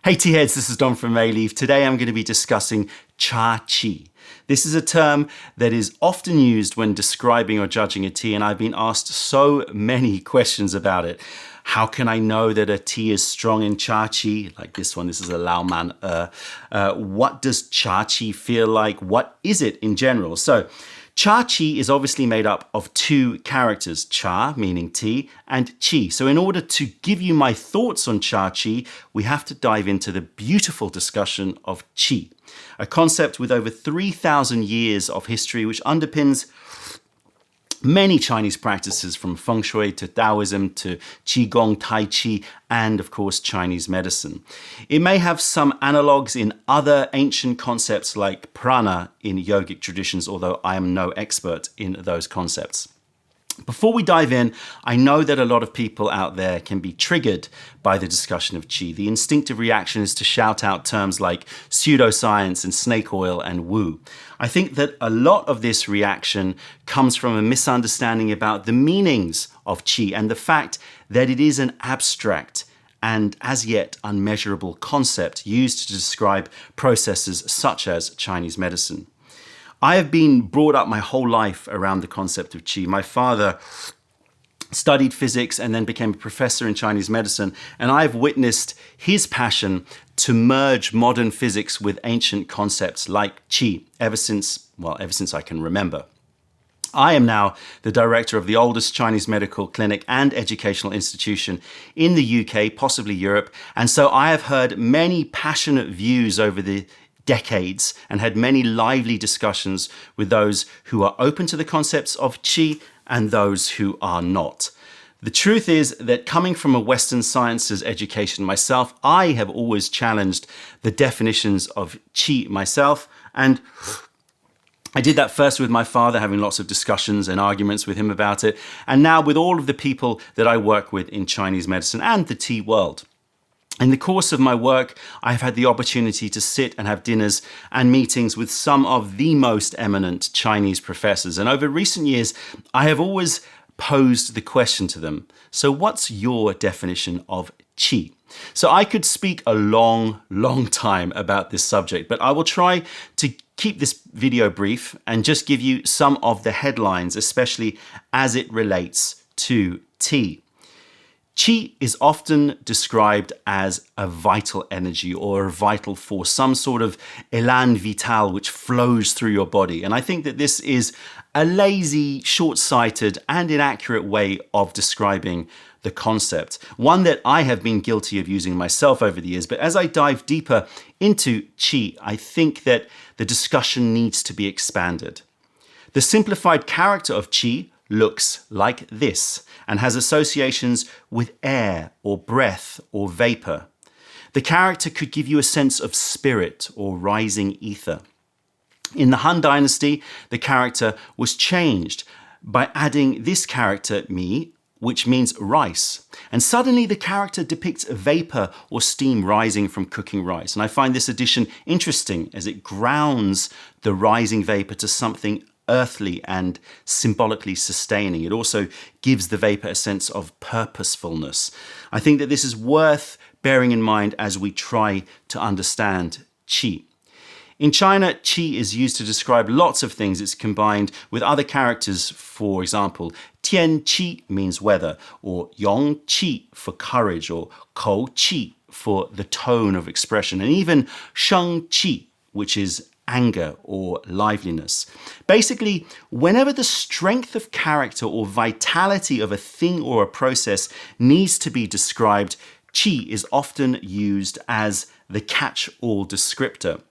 Hey Tea-heads, this is Don from Mayleaf. Today I'm going to be discussing Chachi. This is a term that is often used when describing or judging a tea, and I've been asked so many questions about it. How can I know that a tea is strong in Chachi? Like this one, this is a Laoman. What does Chachi feel like? What is it in general? So, Chachi is obviously made up of two characters, cha, meaning tea, and chi. So in order to give you my thoughts on Chachi, we have to dive into the beautiful discussion of chi, a concept with over 3,000 years of history which underpins many Chinese practices from feng shui to Taoism to qigong, tai chi, and of course Chinese medicine. It may have some analogues in other ancient concepts like prana in yogic traditions, although I am no expert in those concepts. Before we dive in, I know that a lot of people out there can be triggered by the discussion of qi. The instinctive reaction is to shout out terms like pseudoscience and snake oil and woo. I think that a lot of this reaction comes from a misunderstanding about the meanings of qi and the fact that it is an abstract and as yet unmeasurable concept used to describe processes such as Chinese medicine. I have been brought up my whole life around the concept of qi. My father studied physics and then became a professor in Chinese medicine, and I've witnessed his passion to merge modern physics with ancient concepts like qi ever since I can remember. I am now the director of the oldest Chinese medical clinic and educational institution in the UK, possibly Europe, and so I have heard many passionate views over the decades and had many lively discussions with those who are open to the concepts of qi and those who are not. The truth is that coming from a Western sciences education myself, I have always challenged the definitions of qi myself, and I did that first with my father, having lots of discussions and arguments with him about it, and now with all of the people that I work with in Chinese medicine and the tea world. In the course of my work, I've had the opportunity to sit and have dinners and meetings with some of the most eminent Chinese professors. And over recent years, I have always posed the question to them, so what's your definition of qi? So I could speak a long time about this subject, but I will try to keep this video brief and just give you some of the headlines, especially as it relates to tea. Qi is often described as a vital energy or a vital force, some sort of élan vital which flows through your body. And I think that this is a lazy, short-sighted and inaccurate way of describing the concept, one that I have been guilty of using myself over the years. But as I dive deeper into qi, I think that the discussion needs to be expanded. The simplified character of qi looks like this and has associations with air or breath or vapor. The character could give you a sense of spirit or rising ether. In the Han Dynasty, the character was changed by adding this character, mi, which means rice. And suddenly the character depicts vapor or steam rising from cooking rice. And I find this addition interesting as it grounds the rising vapor to something earthly and symbolically sustaining. It also gives the vapor a sense of purposefulness. I think that this is worth bearing in mind as we try to understand qi. In China, qi is used to describe lots of things. It's combined with other characters. For example, tian qi means weather, or yong qi for courage, or kou qi for the tone of expression, and even sheng qi, which is anger or liveliness. Basically, whenever the strength of character or vitality of a thing or a process needs to be described, qi is often used as the catch-all descriptor.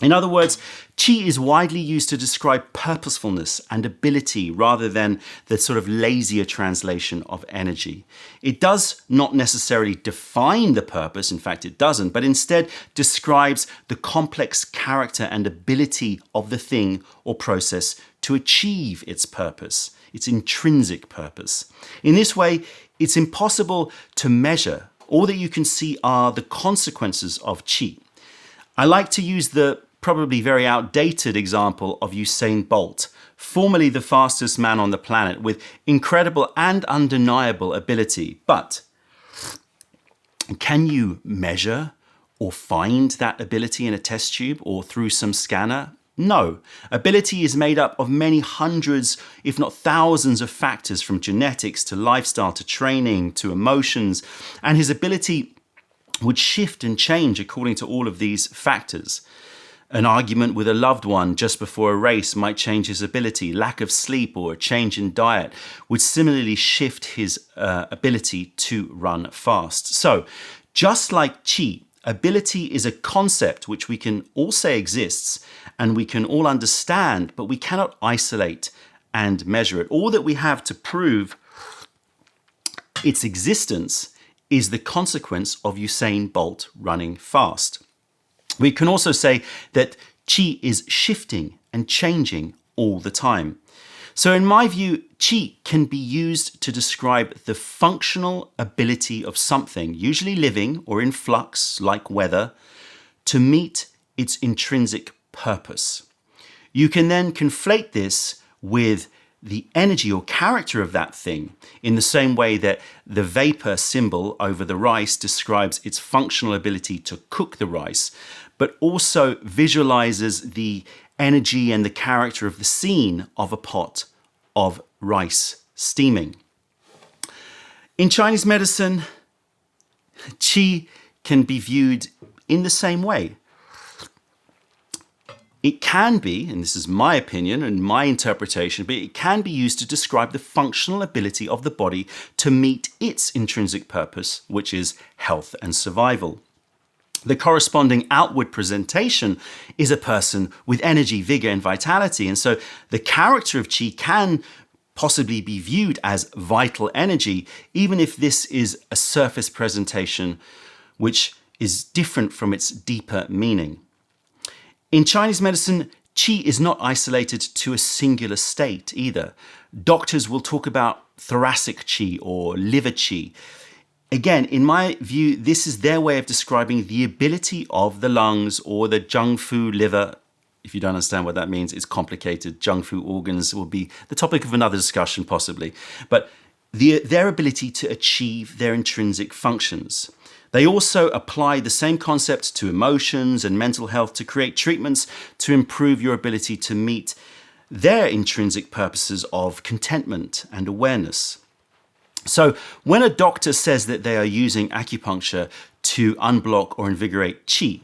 In other words, qi is widely used to describe purposefulness and ability rather than the sort of lazier translation of energy. It does not necessarily define the purpose, in fact it doesn't, but instead describes the complex character and ability of the thing or process to achieve its purpose, its intrinsic purpose. In this way, it's impossible to measure. All that you can see are the consequences of qi. I like to use the probably very outdated example of Usain Bolt, formerly the fastest man on the planet with incredible and undeniable ability. But can you measure or find that ability in a test tube or through some scanner? No. Ability is made up of many hundreds, if not thousands, of factors, from genetics to lifestyle to training to emotions, and his ability would shift and change according to all of these factors. An argument with a loved one just before a race might change his ability. Lack of sleep or a change in diet would similarly shift his ability to run fast. So, just like Qi, ability is a concept which we can all say exists and we can all understand, but we cannot isolate and measure it. All that we have to prove its existence is the consequence of Usain Bolt running fast. We can also say that Qi is shifting and changing all the time. So in my view, Qi can be used to describe the functional ability of something, usually living or in flux like weather, to meet its intrinsic purpose. You can then conflate this with the energy or character of that thing in the same way that the vapor symbol over the rice describes its functional ability to cook the rice, but also visualizes the energy and the character of the scene of a pot of rice steaming. In Chinese medicine, Qi can be viewed in the same way. It can be, and this is my opinion and my interpretation, but it can be used to describe the functional ability of the body to meet its intrinsic purpose, which is health and survival. The corresponding outward presentation is a person with energy, vigor, and vitality. And so the character of Qi can possibly be viewed as vital energy, even if this is a surface presentation which is different from its deeper meaning. In Chinese medicine, Qi is not isolated to a singular state either. Doctors will talk about thoracic Qi or liver Qi. Again, in my view, this is their way of describing the ability of the lungs or the Zhengfu liver. If you don't understand what that means, it's complicated. Zhengfu organs will be the topic of another discussion possibly. But their ability to achieve their intrinsic functions. They also apply the same concept to emotions and mental health to create treatments to improve your ability to meet their intrinsic purposes of contentment and awareness. So when a doctor says that they are using acupuncture to unblock or invigorate Qi,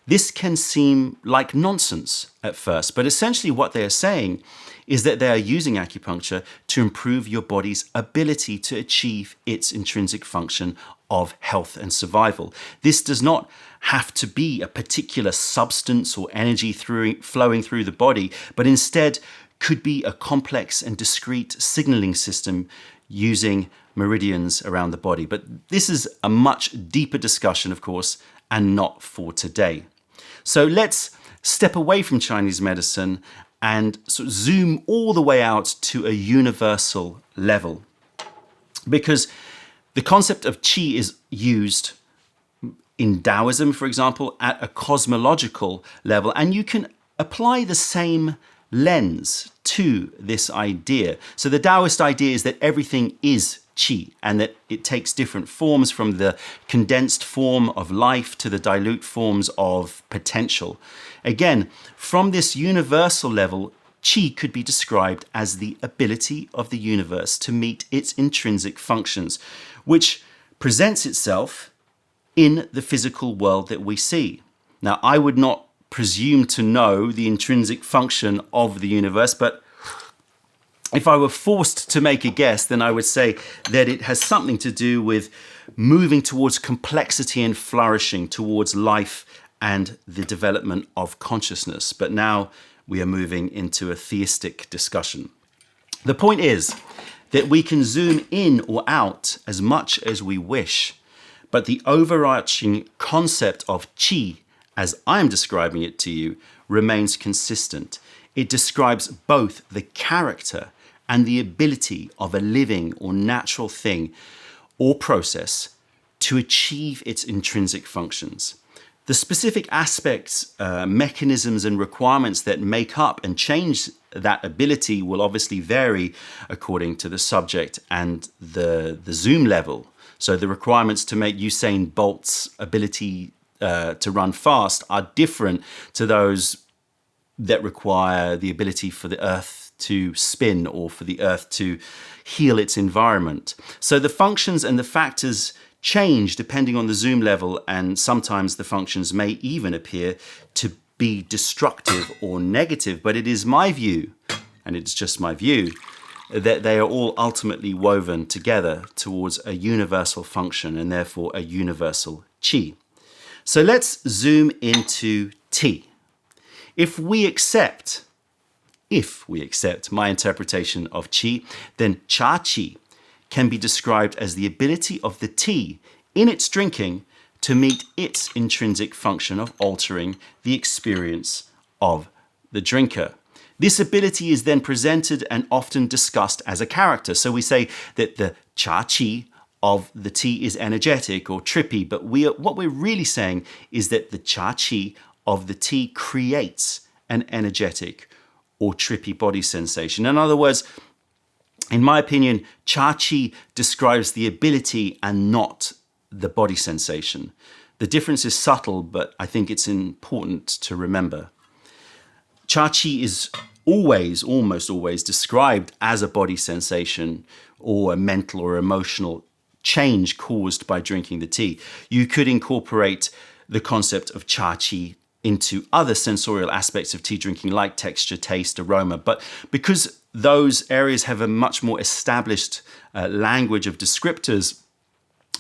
this can seem like nonsense at first, but essentially what they are saying is that they are using acupuncture to improve your body's ability to achieve its intrinsic function of health and survival. This does not have to be a particular substance or energy flowing through the body, but instead could be a complex and discrete signaling system using meridians around the body. But this is a much deeper discussion, of course, and not for today. So let's step away from Chinese medicine and sort of zoom all the way out to a universal level. Because the concept of Qi is used in Taoism, for example, at a cosmological level, and you can apply the same lens to this idea. So the Taoist idea is that everything is Qi and that it takes different forms, from the condensed form of life to the dilute forms of potential. Again, from this universal level, Qi could be described as the ability of the universe to meet its intrinsic functions, which presents itself in the physical world that we see. Now, I would not presume to know the intrinsic function of the universe, but if I were forced to make a guess, then I would say that it has something to do with moving towards complexity and flourishing, towards life and the development of consciousness. But now we are moving into a theistic discussion. The point is that we can zoom in or out as much as we wish, but the overarching concept of Qi, as I'm describing it to you, remains consistent. It describes both the character and the ability of a living or natural thing or process to achieve its intrinsic functions. The specific aspects, mechanisms, and requirements that make up and change that ability will obviously vary according to the subject and the zoom level. So the requirements to make Usain Bolt's ability to run fast are different to those that require the ability for the earth to spin or for the earth to heal its environment. So the functions and the factors change depending on the zoom level, and sometimes the functions may even appear to be destructive or negative. But it is my view, and it's just my view, that they are all ultimately woven together towards a universal function and therefore a universal qi. So let's zoom into T. If we accept my interpretation of qi, then Chachi can be described as the ability of the tea in its drinking to meet its intrinsic function of altering the experience of the drinker. This ability is then presented and often discussed as a character. So we say that the Chachi of the tea is energetic or trippy, but what we're really saying is that the Chachi of the tea creates an energetic or trippy body sensation. In other words, in my opinion, Chachi describes the ability and not the body sensation. The difference is subtle, but I think it's important to remember. Chachi is almost always described as a body sensation or a mental or emotional change caused by drinking the tea. You could incorporate the concept of Chachi into other sensorial aspects of tea drinking, like texture, taste, aroma. But because those areas have a much more established language of descriptors,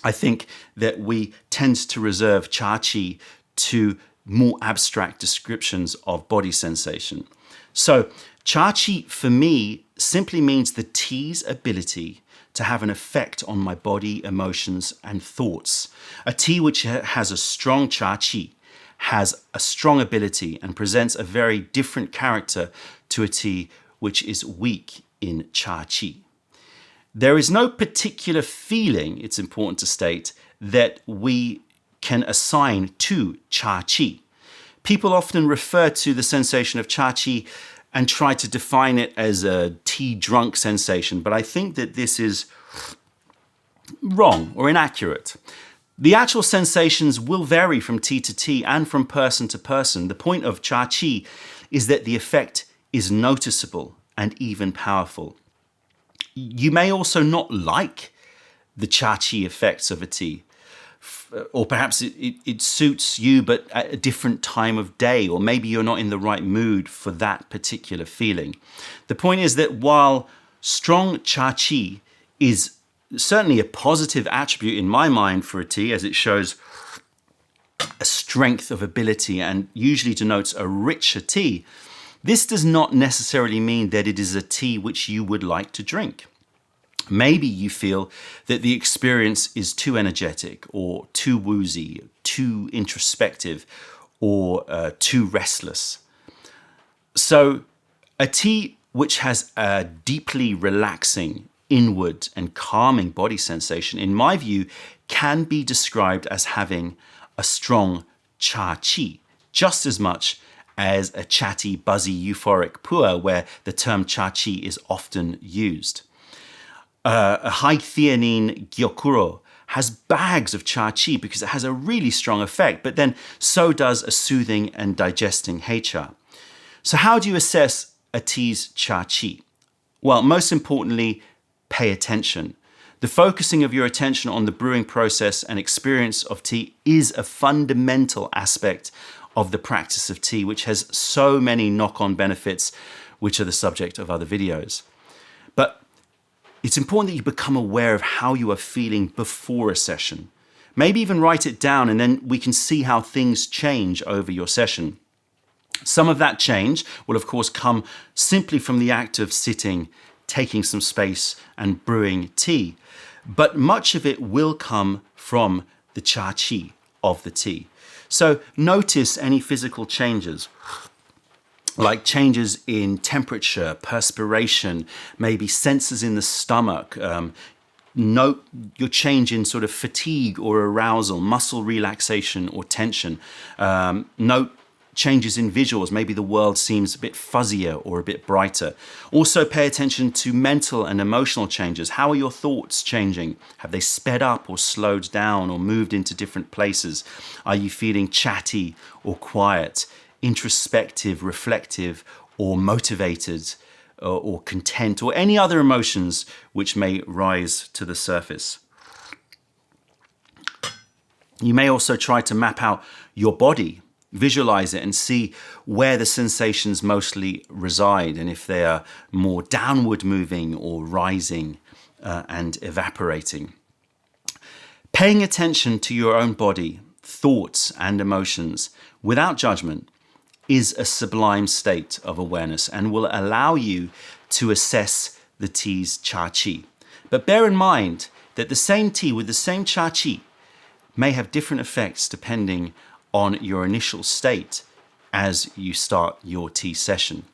I think that we tend to reserve Chachi to more abstract descriptions of body sensation. So Chachi for me simply means the tea's ability to have an effect on my body, emotions, and thoughts. A tea which has a strong Chachi has a strong ability and presents a very different character to a tea which is weak in Chachi. There is no particular feeling, it's important to state, that we can assign to Chachi. People often refer to the sensation of Chachi and try to define it as a tea drunk sensation, but I think that this is wrong or inaccurate. The actual sensations will vary from tea to tea and from person to person. The point of Chachi is that the effect is noticeable and even powerful. You may also not like the Chachi effects of a tea, or perhaps it suits you but at a different time of day, or maybe you're not in the right mood for that particular feeling. The point is that while strong Chachi is certainly a positive attribute in my mind for a tea, as it shows a strength of ability and usually denotes a richer tea, this does not necessarily mean that it is a tea which you would like to drink. Maybe you feel that the experience is too energetic or too woozy, too introspective, or too restless. So a tea which has a deeply relaxing, inward and calming body sensation, in my view, can be described as having a strong Chachi, just as much as a chatty, buzzy, euphoric pu'er, where the term Chachi is often used. A high theanine gyokuro has bags of Chachi because it has a really strong effect, but then so does a soothing and digesting heicha. So how do you assess a tea's Chachi? Well, most importantly, pay attention. The focusing of your attention on the brewing process and experience of tea is a fundamental aspect of the practice of tea, which has so many knock-on benefits, which are the subject of other videos. But it's important that you become aware of how you are feeling before a session. Maybe even write it down, and then we can see how things change over your session. Some of that change will, of course, come simply from the act of sitting, taking some space, and brewing tea. But much of it will come from the Chachi of the tea. So notice any physical changes, like changes in temperature, perspiration, maybe senses in the stomach. Note your change in sort of fatigue or arousal, muscle relaxation or tension. Note changes in visuals. Maybe the world seems a bit fuzzier or a bit brighter. Also pay attention to mental and emotional changes. How are your thoughts changing? Have they sped up or slowed down or moved into different places? Are you feeling chatty or quiet, introspective, reflective, or motivated, or content, or any other emotions which may rise to the surface? You may also try to map out your body, visualize it and see where the sensations mostly reside and if they are more downward moving or rising and evaporating. Paying attention to your own body, thoughts and emotions without judgment is a sublime state of awareness and will allow you to assess the tea's Chachi. But bear in mind that the same tea with the same Chachi may have different effects depending on your initial state as you start your tea session.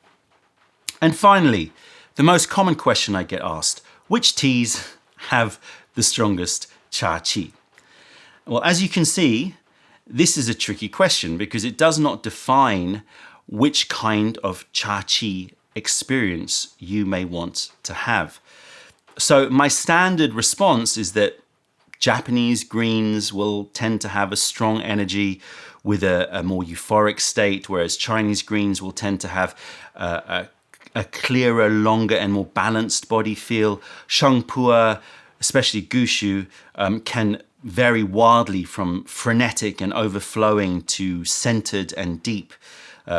And finally, the most common question I get asked, which teas have the strongest Chachi? Well, as you can see, this is a tricky question because it does not define which kind of Chachi experience you may want to have. So my standard response is that Japanese greens will tend to have a strong energy with a more euphoric state, whereas Chinese greens will tend to have a clearer, longer and more balanced body feel. Shangpua, especially Gushu, can vary wildly from frenetic and overflowing to centered and deep.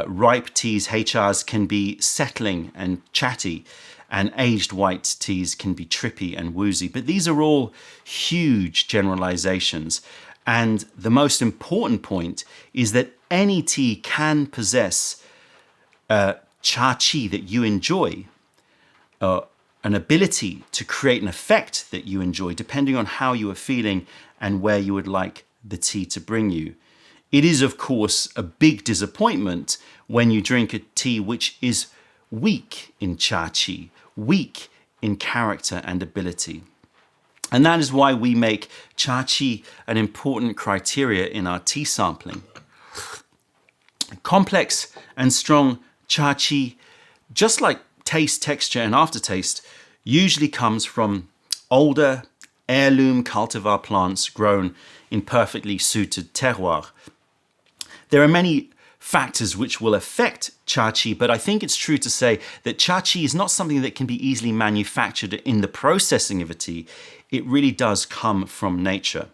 Ripe teas, HRs, can be settling and chatty, and aged white teas can be trippy and woozy. But these are all huge generalizations. And the most important point is that any tea can possess Chachi that you enjoy, an ability to create an effect that you enjoy, depending on how you are feeling and where you would like the tea to bring you. It is, of course, a big disappointment when you drink a tea which is weak in Chachi, weak in character and ability. And that is why we make Chachi an important criteria in our tea sampling. Complex and strong Chachi, just like taste, texture, and aftertaste, usually comes from older heirloom cultivar plants grown in perfectly suited terroir. There are many factors which will affect Chachi, but I think it's true to say that Chachi is not something that can be easily manufactured in the processing of a tea. It really does come from nature.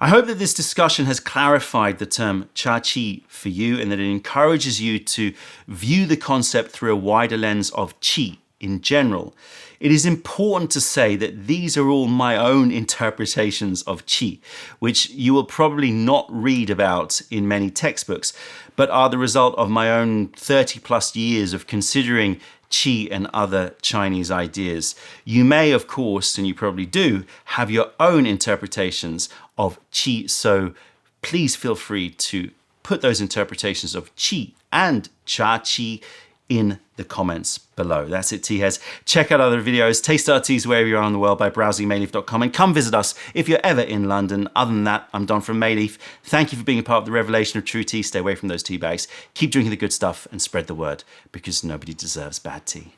I hope that this discussion has clarified the term Chachi for you and that it encourages you to view the concept through a wider lens of Qi in general. It is important to say that these are all my own interpretations of Qi, which you will probably not read about in many textbooks, but are the result of my own 30 plus years of considering Qi and other Chinese ideas. You may, of course, and you probably do, have your own interpretations of Qi, so please feel free to put those interpretations of Qi and Chachi in the comments below. That's it, tea heads. Check out other videos, taste our teas wherever you are in the world by browsing mayleaf.com, and come visit us if you're ever in London. Other than that, I'm Don from Mayleaf. Thank you for being a part of the revelation of true tea. Stay away from those tea bags. Keep drinking the good stuff and spread the word, because nobody deserves bad tea.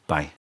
Bye.